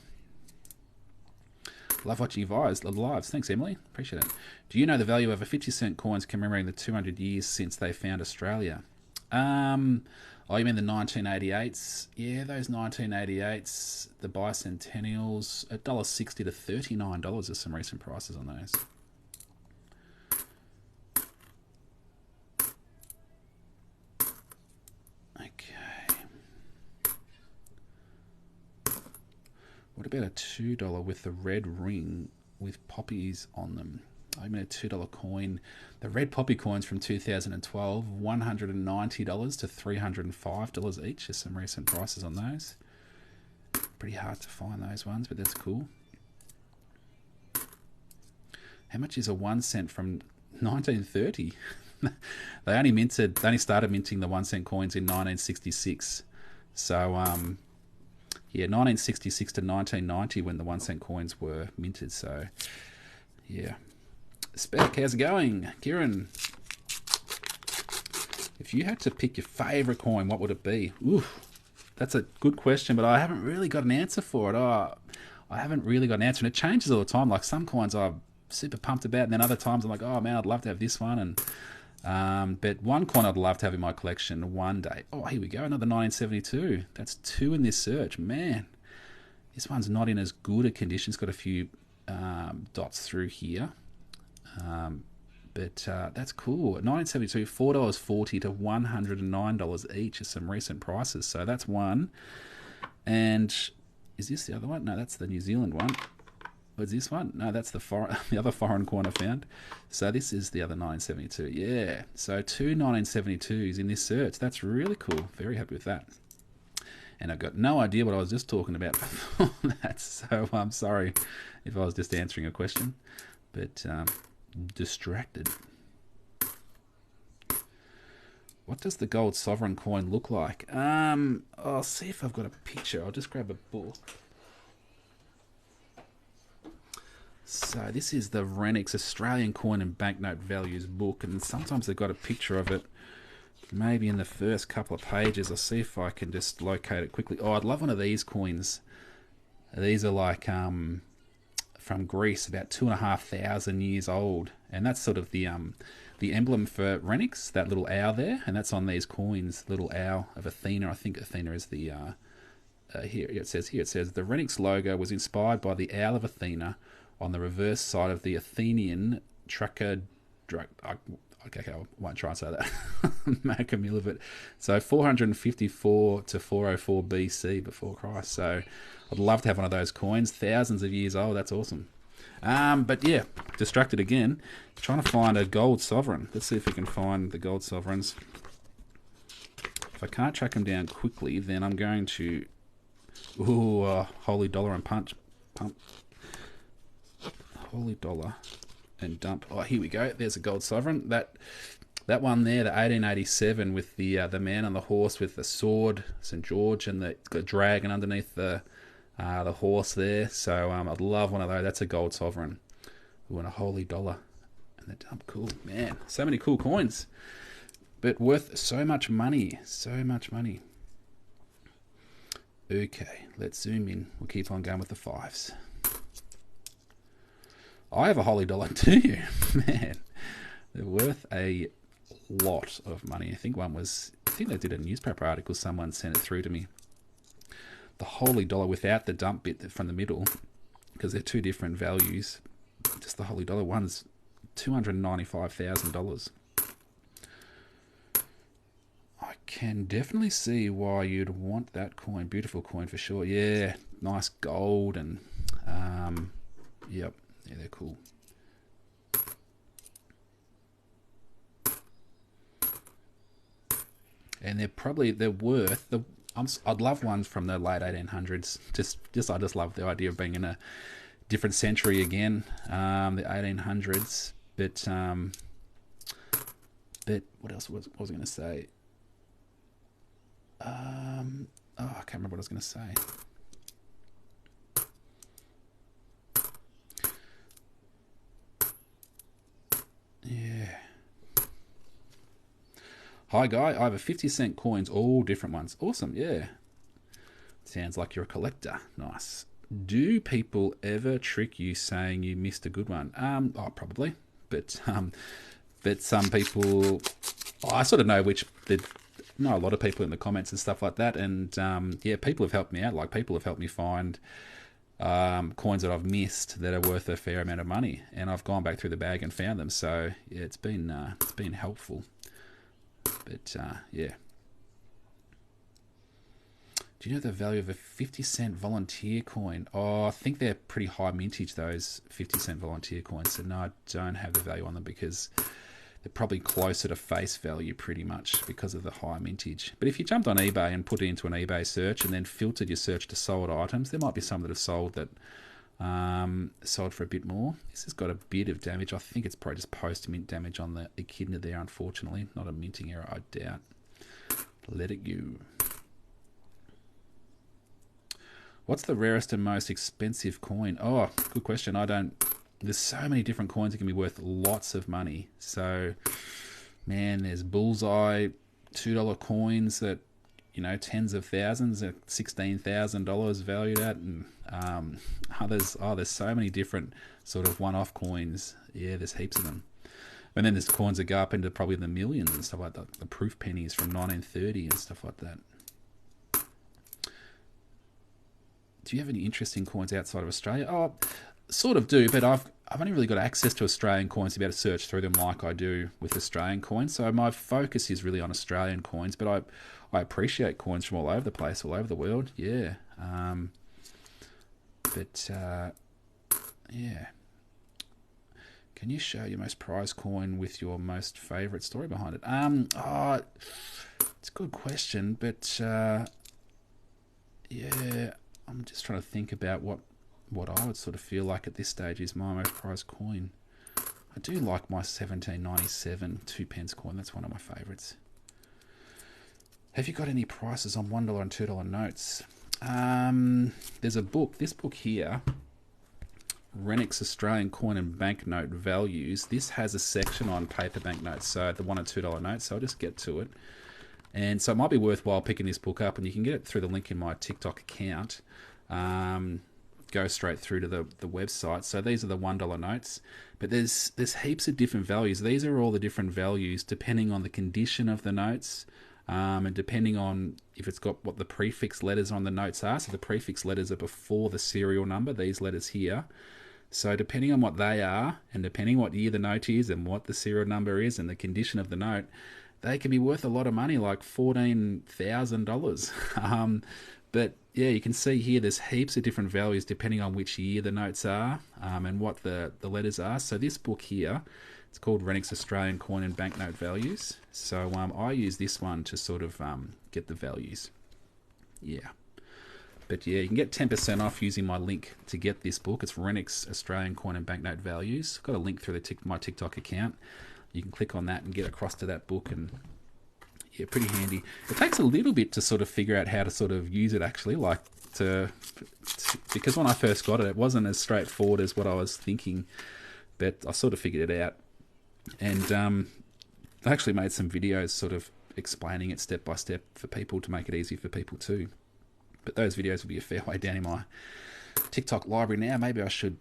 Love watching your lives. Thanks, Emily. Appreciate it. Do you know the value of a 50-cent coins commemorating the 200 years since they found Australia? Oh, you mean the 1988s? Yeah, those 1988s, the bicentennials, $1.60 to $39 is some recent prices on those. Okay. What about a $2 with the red ring with poppies on them? I mean a $2 coin. The red poppy coins from 2012, $190 to $305 each. There's some recent prices on those. Pretty hard to find those ones, but that's cool. How much is a 1 cent from 1930? They only started minting the 1 cent coins in 1966. So yeah, 1966 to 1990 when the 1 cent coins were minted. So yeah. Spec, how's it going? Kieran, if you had to pick your favourite coin, what would it be? Oof, that's a good question, but I haven't really got an answer for it. I haven't really got an answer, and it changes all the time. Like some coins I'm super pumped about, and then other times I'm like, oh man, I'd love to have this one. And but one coin I'd love to have in my collection one day. Oh, here we go, another 1972. That's 2 in this search. Man, this one's not in as good a condition. It's got a few dots through here. But that's cool. 1972, $4.40 to $109 each is some recent prices. So that's one. And is this the other one? No, that's the New Zealand one. What's this one? No, that's the other foreign coin I found. So this is the other 1972. Yeah. So 2 1972s in this search. That's really cool. Very happy with that. And I've got no idea what I was just talking about before that. So I'm sorry if I was just answering a question. But distracted. What does the gold sovereign coin look like? I'll see if I've got a picture. I'll just grab a book. So this is the Renix Australian Coin and Banknote Values book, and sometimes they've got a picture of it maybe in the first couple of pages. I'll see if I can just locate it quickly. Oh, I'd love one of these coins. These are like from Greece, about 2,500 years old, and that's sort of the emblem for Renix, that little owl there, and that's on these coins, little owl of Athena. I think Athena is the here it says the Renix logo was inspired by the owl of Athena on the reverse side of the Athenian tracker. Okay, I won't try and say that. Make a meal of it. So 454 to 404 BC before Christ. So I'd love to have one of those coins. Thousands of years old. That's awesome. But yeah, distracted again. Trying to find a gold sovereign. Let's see if we can find the gold sovereigns. If I can't track them down quickly, then I'm going to... Ooh, holy dollar and pump. Holy dollar and dump. Oh, here we go. There's a gold sovereign. That one there, the 1887 with the man on the horse with the sword, St. George, and the dragon underneath the horse there. So I'd love one of those. That's a gold sovereign. Ooh, and a holy dollar and the dump. Cool, man. So many cool coins, but worth so much money. So much money. Okay, let's zoom in. We'll keep on going with the fives. I have a holy dollar too, man. They're worth a lot of money. I think they did a newspaper article. Someone sent it through to me. The holy dollar without the dump bit from the middle, because they're two different values. Just the holy dollar one's $295,000. I can definitely see why you'd want that coin. Beautiful coin for sure. Yeah, nice gold and yep. Yeah, they're cool. And they're worth the. I'd love ones from the late 1800s. I just love the idea of being in a different century again, the 1800s. But what else was I going to say? I can't remember what I was going to say. Hi, Guy. I have a 50-cent coins, all different ones. Awesome, yeah. Sounds like you're a collector. Nice. Do people ever trick you saying you missed a good one? Oh, probably. But some people, I sort of know know a lot of people in the comments and stuff like that. And yeah, people have helped me out. Like people have helped me find coins that I've missed that are worth a fair amount of money, and I've gone back through the bag and found them. So yeah, it's been helpful. But yeah. Do you know the value of a 50-cent volunteer coin? Oh, I think they're pretty high mintage, those 50-cent volunteer coins. So no, I don't have the value on them because they're probably closer to face value pretty much because of the high mintage. But if you jumped on eBay and put it into an eBay search and then filtered your search to sold items, there might be some that have sold that sold for a bit more. This has got a bit of damage. I think it's probably just post-mint damage on the echidna there, unfortunately. Not a minting error, I doubt. Let it go. What's the rarest and most expensive coin? Oh, good question. There's so many different coins that can be worth lots of money. So, man, there's bullseye $2 coins that, tens of thousands at $16,000 valued at, and there's so many different sort of one-off coins. Yeah, there's heaps of them. And then there's coins that go up into probably the millions and stuff like that. The proof pennies from 1930 and stuff like that. Do you have any interesting coins outside of Australia? Oh, sort of do, but I've only really got access to Australian coins to be able to search through them like I do with Australian coins. So my focus is really on Australian coins, but I appreciate coins from all over the place, all over the world. Yeah. Yeah. Can you show your most prized coin with your most favourite story behind it? It's a good question, but yeah, I'm just trying to think about what I would sort of feel like at this stage is my most prized coin. I do like my 1797 2-pence coin. That's one of my favourites. Have you got any prices on $1 and $2 notes? There's a book. This book here, Renix Australian Coin and Banknote Values. This has a section on paper banknotes, so the $1 and $2 notes. So I'll just get to it. And so it might be worthwhile picking this book up, and you can get it through the link in my TikTok account. Go straight through to the website. So these are the $1 notes, but there's heaps of different values. These are all the different values depending on the condition of the notes, and depending on if it's got what the prefix letters on the notes are. So the prefix letters are before the serial number, these letters here. So depending on what they are, and depending what year the note is, and what the serial number is, and the condition of the note, they can be worth a lot of money, like $14,000. But yeah, you can see here there's heaps of different values depending on which year the notes are, and what the letters are. So this book here, it's called Renix Australian Coin and Banknote Values. So I use this one to sort of get the values. Yeah. But yeah, you can get 10% off using my link to get this book. It's Renix Australian Coin and Banknote Values. I've got a link through my TikTok account. You can click on that and get across to that book, and yeah, pretty handy. It takes a little bit to sort of figure out how to sort of use it actually, because when I first got it, it wasn't as straightforward as what I was thinking, but I sort of figured it out. And I actually made some videos sort of explaining it step by step for people to make it easy for people too. But those videos will be a fair way down in my TikTok library now. Maybe I should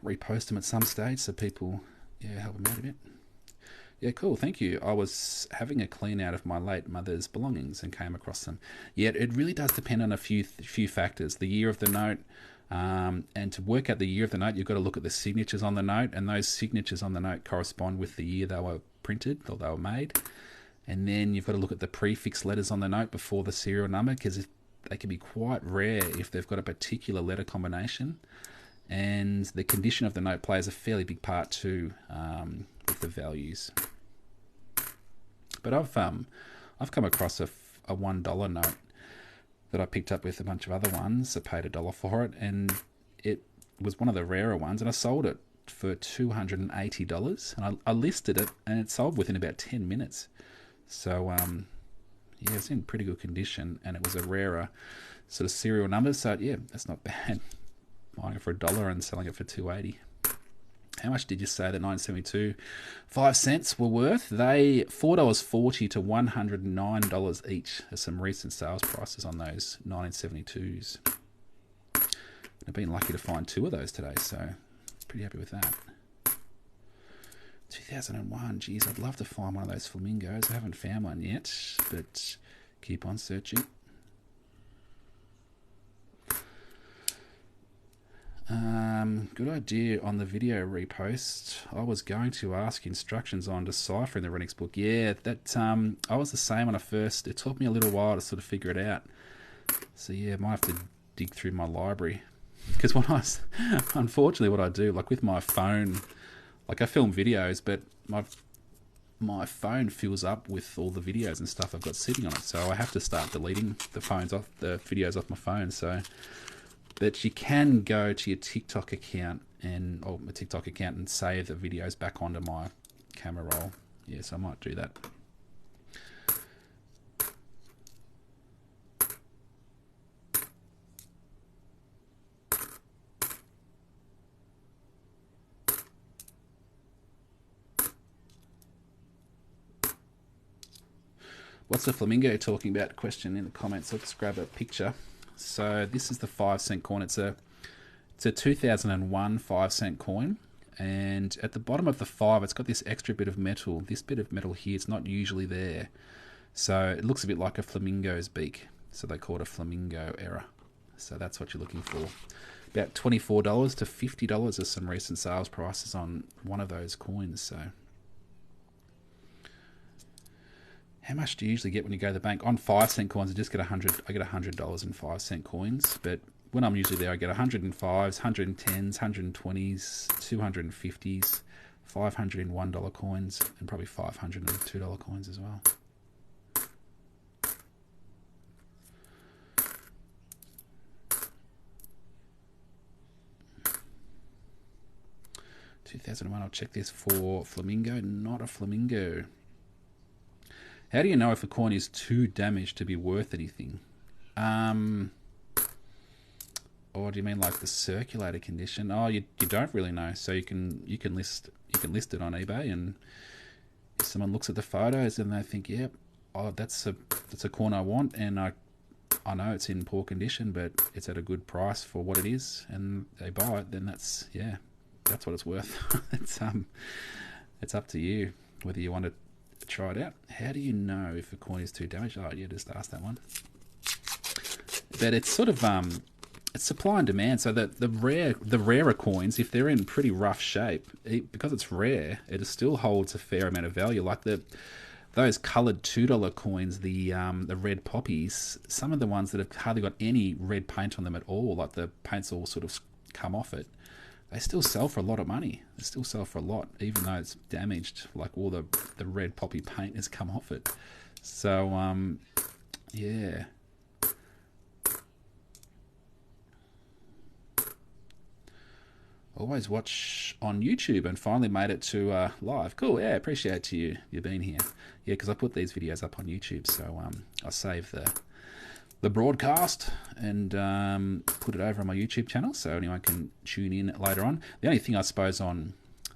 repost them at some stage so people, help them out a bit. Yeah, cool, thank you. I was having a clean out of my late mother's belongings and came across them. Yeah, it really does depend on a few factors. The year of the note, and to work out the year of the note, you've got to look at the signatures on the note, and those signatures on the note correspond with the year they were printed or they were made. And then you've got to look at the prefix letters on the note before the serial number, because they can be quite rare if they've got a particular letter combination. And the condition of the note plays a fairly big part too, with the values. But I've come across a $1 note that I picked up with a bunch of other ones. I paid $1 for it, and it was one of the rarer ones, and I sold it for $280. And I listed it, and it sold within about 10 minutes. So yeah, it's in pretty good condition, and it was a rarer sort of serial number. So yeah, that's not bad. Buying it for $1 and selling it for $280. How much did you say the 972 5 cents were worth? They $4.40 to $109 each. There's some recent sales prices on those 1972s. I've been lucky to find 2 of those today, so pretty happy with that. 2001, geez, I'd love to find one of those flamingos. I haven't found one yet, but keep on searching. Good idea on the video repost. I was going to ask instructions on deciphering the Renix book. Yeah, that I was the same when I first. It took me a little while to sort of figure it out. So yeah, I might have to dig through my library, because when unfortunately what I do, like with my phone, like I film videos, but my phone fills up with all the videos and stuff I've got sitting on it, so I have to start deleting the videos off my phone. So. But you can go to your TikTok account or my TikTok account and save the videos back onto my camera roll. Yes, I might do that. What's the flamingo talking about? Question in the comments. Let's grab a picture. So this is the 5-cent coin. It's a 2001 5-cent coin, and at the bottom of the 5, it's got this extra bit of metal. This bit of metal here, it's not usually there, so it looks a bit like a flamingo's beak. So they call it a flamingo error. So that's what you're looking for. About $24 to $50 are some recent sales prices on one of those coins. So. How much do you usually get when you go to the bank? On 5-cent coins, I just get $100. I get $100 in 5-cent coins. But when I'm usually there, I get 105s, 110s, 120s, 250s, 500 in $1 coins, and probably 500 in $2 coins as well. $2001. I'll check this for flamingo. Not a flamingo. How do you know if a coin is too damaged to be worth anything? Or do you mean like the circulator condition? Oh, you don't really know. So you can list it on eBay, and if someone looks at the photos and they think, yep, oh, that's a coin I want, and I know it's in poor condition, but it's at a good price for what it is, and they buy it, then that's what it's worth. It's up to you whether you want to try it out. How do you know if a coin is too damaged? Oh, yeah, just ask that one. But it's sort of it's supply and demand. So that the rarer coins, if they're in pretty rough shape, because it's rare, it still holds a fair amount of value. Like those coloured $2 coins, the red poppies, some of the ones that have hardly got any red paint on them at all, like the paint's all sort of come off it, they still sell for a lot of money. They still sell for a lot, even though it's damaged, like all the red poppy paint has come off it. So, yeah. Always watch on YouTube and finally made it to live. Cool, yeah, appreciate you being here. Yeah, because I put these videos up on YouTube, so I save the broadcast and put it over on my YouTube channel so anyone can tune in later on. The only thing I suppose on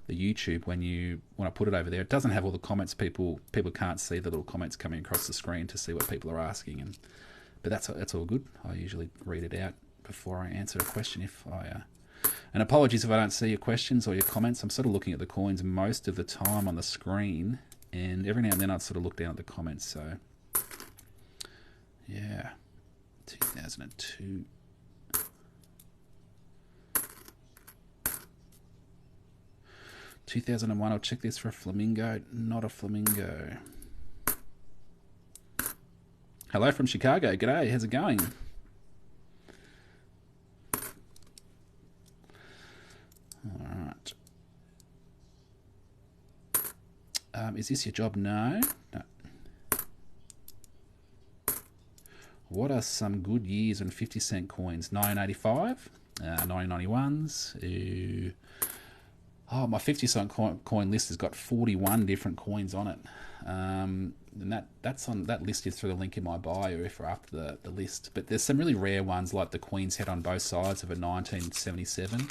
the YouTube, when I put it over there, it doesn't have all the comments. People can't see the little comments coming across the screen to see what people are asking, but that's all good. I usually read it out before I answer a question and apologies if I don't see your questions or your comments. I'm sort of looking at the coins most of the time on the screen, and every now and then I'd sort of look down at the comments. So yeah. 2002. $2001. I'll check this for a flamingo. Not a flamingo. Hello from Chicago. G'day. How's it going? All right. Is this your job? No. No. What are some good years on 50-cent coins? 1985, 1991s, Oh, my 50-cent coin list has got 41 different coins on it. And that's on that list is through the link in my bio if you're after the list. But there's some really rare ones like the Queen's head on both sides of a 1977.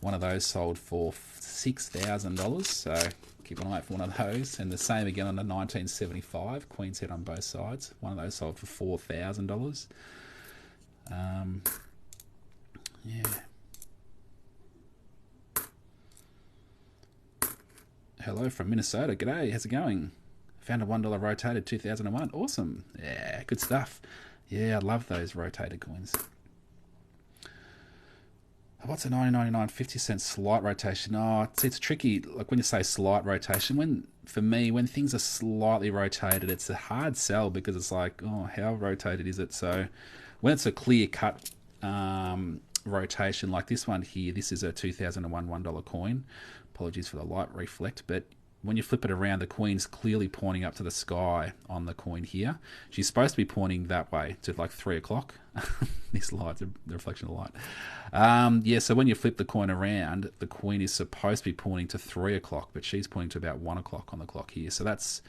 One of those sold for $6,000. So keep an eye out for one of those. And the same again on the 1975 Queen's head on both sides. One of those sold for $4,000. Yeah. Hello from Minnesota. G'day, how's it going? Found a $1 rotated 2001. Awesome. Yeah, good stuff. Yeah, I love those rotated coins. What's a 1999 50-cent slight rotation? Oh, it's tricky. Like when you say slight rotation, for me, when things are slightly rotated, it's a hard sell because it's like, oh, how rotated is it? So when it's a clear cut rotation like this one here, this is a 2001 $1 coin. Apologies for the light reflect, but when you flip it around, the Queen's clearly pointing up to the sky on the coin here. She's supposed to be pointing that way to like 3 o'clock. This light, the reflection of the light. Yeah, so when you flip the coin around, the Queen is supposed to be pointing to 3 o'clock, but she's pointing to about 1 o'clock on the clock here. So that's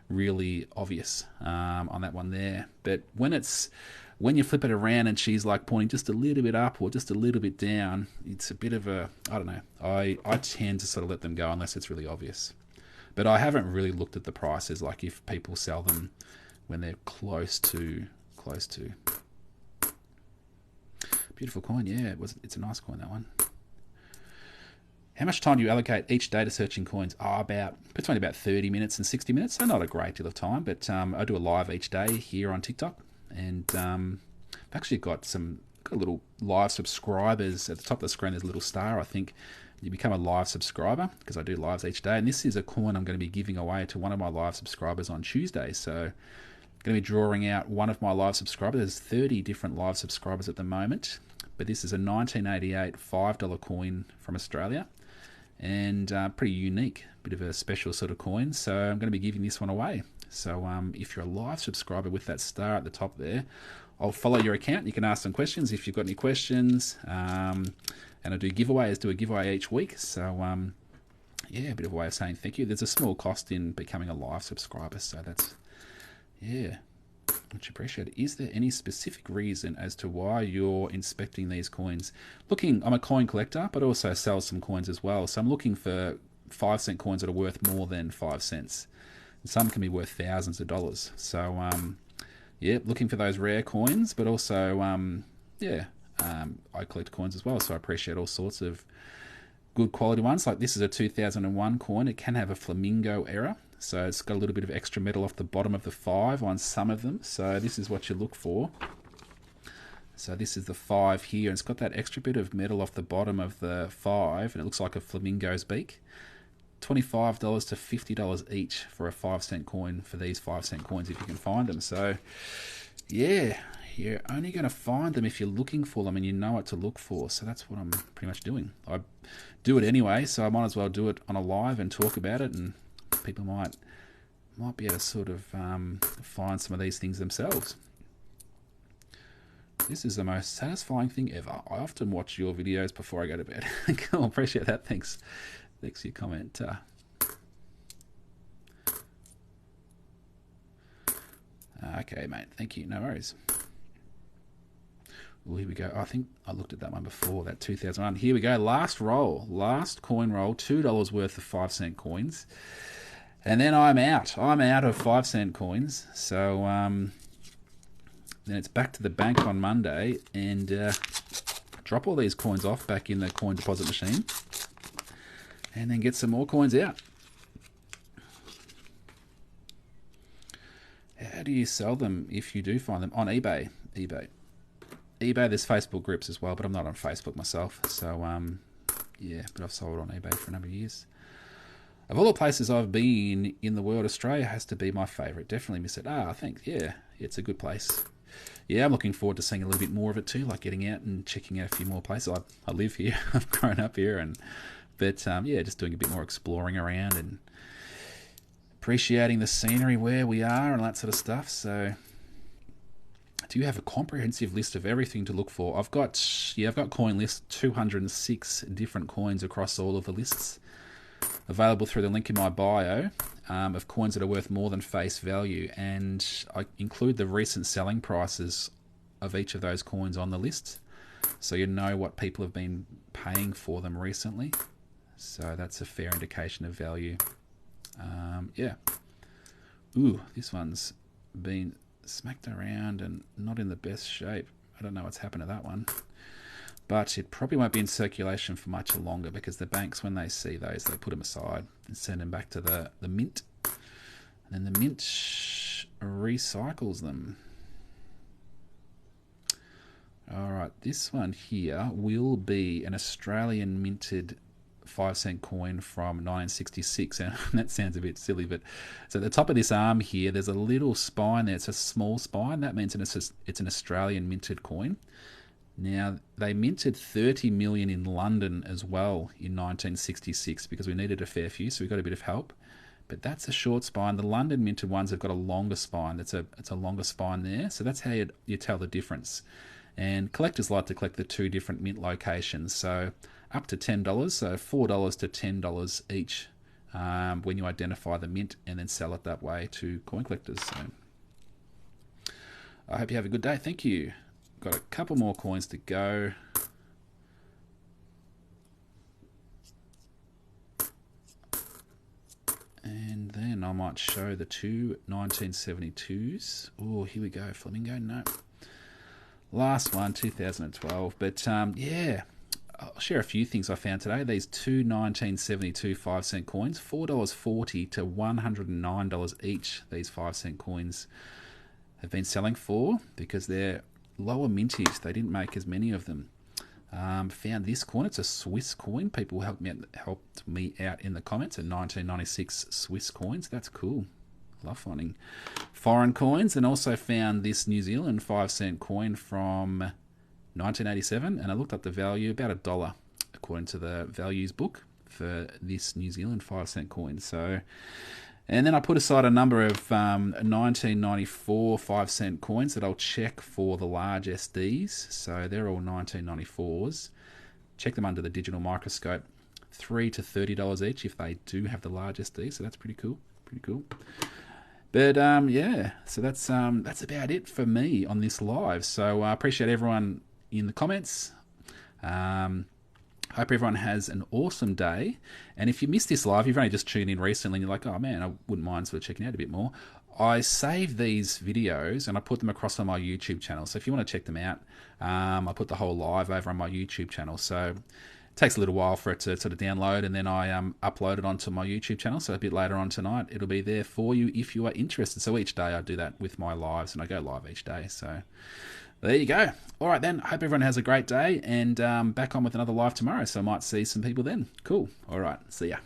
really obvious on that one there. But when you flip it around and she's like pointing just a little bit up or just a little bit down, it's a bit of a, I don't know. I tend to sort of let them go unless it's really obvious. But I haven't really looked at the prices, like if people sell them when they're close to. Beautiful coin, yeah. It's a nice coin, that one. How much time do you allocate each day to searching coins? Oh, between about 30 minutes and 60 minutes. So not a great deal of time, but I do a live each day here on TikTok. And I've actually got a little live subscribers at the top of the screen. There's a little star. I think you become a live subscriber because I do lives each day. And this is a coin I'm going to be giving away to one of my live subscribers on Tuesday. So I'm going to be drawing out one of my live subscribers. There's 30 different live subscribers at the moment. But this is a 1988 $5 coin from Australia. And pretty unique, bit of a special sort of coin. So I'm going to be giving this one away. So if you're a live subscriber with that star at the top there, I'll follow your account. You can ask some questions if you've got any questions. And I do giveaways, do a giveaway each week. So yeah, a bit of a way of saying thank you. There's a small cost in becoming a live subscriber. So that's, yeah, much appreciated. Is there any specific reason as to why you're inspecting these coins? I'm a coin collector, but also sell some coins as well. So I'm looking for 5-cent coins that are worth more than 5 cents. Some can be worth thousands of dollars. So, yeah, looking for those rare coins, but also, I collect coins as well. So I appreciate all sorts of good quality ones. Like this is a 2001 coin. It can have a flamingo error. So it's got a little bit of extra metal off the bottom of the 5 on some of them. So this is what you look for. So this is the 5 here. And it's got that extra bit of metal off the bottom of the 5. And it looks like a flamingo's beak. $25 to $50 each for a 5-cent coin for these 5-cent coins if you can find them. So yeah, you're only going to find them if you're looking for them and you know what to look for. So that's what I'm pretty much doing. I do it anyway, so I might as well do it on a live and talk about it, and people might be able to sort of find some of these things themselves. This is the most satisfying thing ever. I often watch your videos before I go to bed. Cool, appreciate that. Thanks for your comment. Okay, mate. Thank you. No worries. Well, here we go. I think I looked at that one before, that 2001. Here we go. Last roll. Last coin roll. $2 worth of 5-cent coins. And then I'm out. I'm out of 5-cent coins. So then it's back to the bank on Monday and drop all these coins off back in the coin deposit machine. And then get some more coins out. How do you sell them if you do find them? On eBay. eBay, there's Facebook groups as well, but I'm not on Facebook myself. So, yeah, but I've sold on eBay for a number of years. Of all the places I've been in the world, Australia has to be my favourite. Definitely miss it. I think, yeah, it's a good place. Yeah, I'm looking forward to seeing a little bit more of it too, like getting out and checking out a few more places. I live here. I've grown up here, but yeah, just doing a bit more exploring around and appreciating the scenery where we are and that sort of stuff. So, do you have a comprehensive list of everything to look for? I've got coin lists, 206 different coins across all of the lists. available through the link in my bio, of coins that are worth more than face value, and I include the recent selling prices of each of those coins on the list, so you know what people have been paying for them recently. So that's a fair indication of value. Yeah. Ooh, this one's been smacked around and not in the best shape. I don't know what's happened to that one. But it probably won't be in circulation for much longer, because the banks, when they see those, they put them aside and send them back to the mint. And then the mint recycles them. Alright, this one here will be an Australian minted 5-cent coin from 1966, and that sounds a bit silly, but so at the top of this arm here, there's a little spine there. It's a small spine. That means it's an Australian minted coin. Now, they minted 30 million in London as well in 1966, because we needed a fair few, so we got a bit of help. But that's a short spine. The London minted ones have got a longer spine. It's a longer spine there, so that's how you tell the difference. And collectors like to collect the two different mint locations, so up to $10, so $4 to $10 each, when you identify the mint and then sell it that way to coin collectors. So I hope you have a good day. Thank you. Got a couple more coins to go. And then I might show the two 1972s. Oh, here we go. Flamingo, no. Last one, 2012. But yeah, I'll share a few things I found today. These two 1972 5-cent coins, $4.40 to $109 each. These 5-cent coins have been selling for, because they're lower mintage. They didn't make as many of them. Found this coin. It's a Swiss coin. People helped me out in the comments. A 1996 Swiss coins. That's cool. Love finding foreign coins. And also found this New Zealand 5-cent coin from 1987, and I looked up the value, about $1 according to the values book for this New Zealand 5-cent coin. So, and then I put aside a number of 1994 5-cent coins that I'll check for the large SDs. So they're all 1994s. Check them under the digital microscope. $3 to $30 each if they do have the large SD. So that's pretty cool. Pretty cool. But yeah, so that's about it for me on this live. So I appreciate everyone in the comments. Hope everyone has an awesome day. And if you missed this live, you've only just tuned in recently and you're like, oh man, I wouldn't mind sort of checking out a bit more. I save these videos and I put them across on my YouTube channel. So if you want to check them out, I put the whole live over on my YouTube channel. So it takes a little while for it to sort of download, and then I upload it onto my YouTube channel. So a bit later on tonight, it'll be there for you if you are interested. So each day I do that with my lives, and I go live each day. So there you go. All right then. Hope everyone has a great day, and back on with another live tomorrow. So I might see some people then. Cool. All right. See ya.